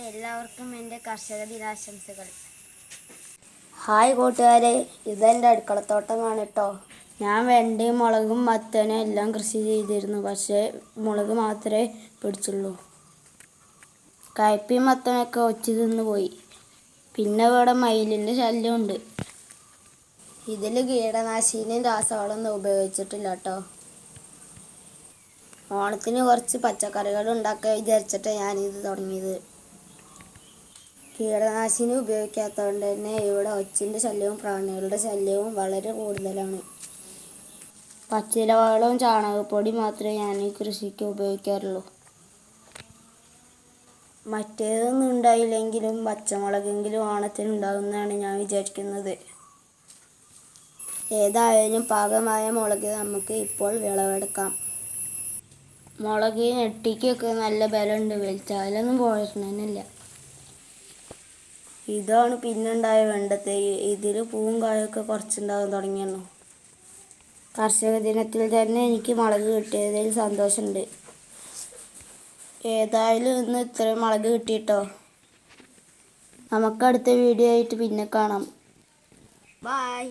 എല്ലാവർക്കും എൻ്റെ കർഷക ദിനാശംസകൾ. ഹായ് കൂട്ടുകാരെ, ഇതെൻ്റെ അടുക്കളത്തോട്ടമാണ് കേട്ടോ. ഞാൻ വെണ്ടയും മുളകും മത്തനും എല്ലാം കൃഷി ചെയ്തിരുന്നു. പക്ഷേ മുളക് മാത്രമേ പിടിച്ചുള്ളൂ. കയ്പയും മത്തനൊക്കെ ഒച്ചു തിന്നു പോയി. പിന്നെ ഇവിടെ മയിലിൻ്റെ ശല്യമുണ്ട്. ഇതിൽ കീടനാശിനിയും രാസവളമൊന്നും ഉപയോഗിച്ചിട്ടില്ല കേട്ടോ. ഓണത്തിന് കുറച്ച് പച്ചക്കറികൾ ഉണ്ടാക്കാൻ വിചാരിച്ചിട്ടാണ് ഞാനിത് തുടങ്ങിയത്. കീടനാശിനി ഉപയോഗിക്കാത്തതുകൊണ്ട് തന്നെ ഇവിടെ ഒച്ചിൻ്റെ ശല്യവും പ്രാണികളുടെ ശല്യവും വളരെ കൂടുതലാണ്. പച്ചിലവളവും ചാണകപ്പൊടി മാത്രമേ ഞാൻ ഈ കൃഷിക്ക് ഉപയോഗിക്കാറുള്ളൂ. മറ്റേതൊന്നും ഉണ്ടായില്ലെങ്കിലും പച്ചമുളകെങ്കിലും ഓണത്തിന് ഉണ്ടാകുമെന്നാണ് ഞാൻ വിചാരിക്കുന്നത്. ഏതായാലും പാകമായ മുളക് നമുക്ക് ഇപ്പോൾ വിളവെടുക്കാം. മുളകിന് എട്ടിക്കൊക്കെ നല്ല ബലമുണ്ട്. വലിച്ചാലൊന്നും പോയിരുന്നില്ല. ഇതാണ് പിന്നുണ്ടായ വെണ്ടത്തൈ. ഇതിൽ പൂവും കായൊക്കെ കുറച്ചുണ്ടാകാൻ തുടങ്ങിയിരുന്നു. കർഷക ദിനത്തിൽ തന്നെ എനിക്ക് മുളക് കിട്ടിയതിൽ സന്തോഷമുണ്ട്. ഏതായാലും ഇന്ന് ഇത്രയും മുളക് കിട്ടിയിട്ടോ. നമുക്ക് അടുത്ത വീഡിയോ ആയിട്ട് പിന്നെ കാണാം. ബൈ.